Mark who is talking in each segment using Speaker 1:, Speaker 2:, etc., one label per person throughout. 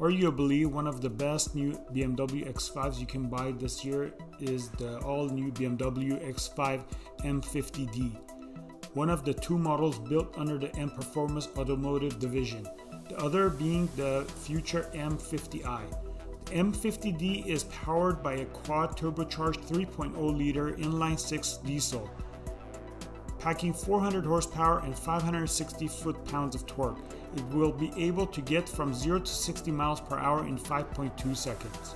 Speaker 1: Arguably, one of the best new BMW X5s you can buy this year is the all-new BMW X5 M50d, one of the two models built under the M Performance Automotive division, the other being the future M50i. The M50d is powered by a quad-turbocharged 3.0-liter inline-six diesel, packing 400 horsepower and 560 foot-pounds of torque. It will be able to get from 0 to 60 miles per hour in 5.2 seconds.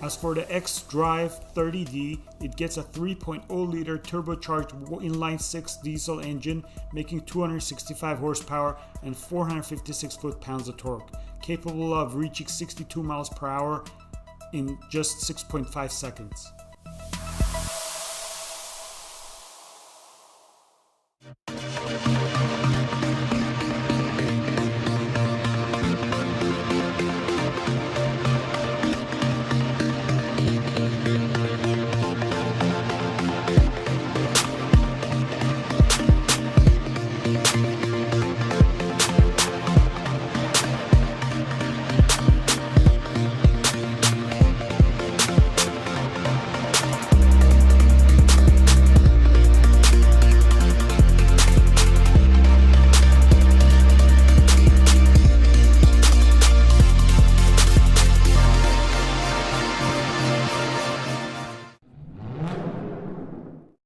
Speaker 1: As for the X-Drive 30D, it gets a 3.0-liter turbocharged inline-six diesel engine, making 265 horsepower and 456 foot-pounds of torque, capable of reaching 62 miles per hour in just 6.5 seconds.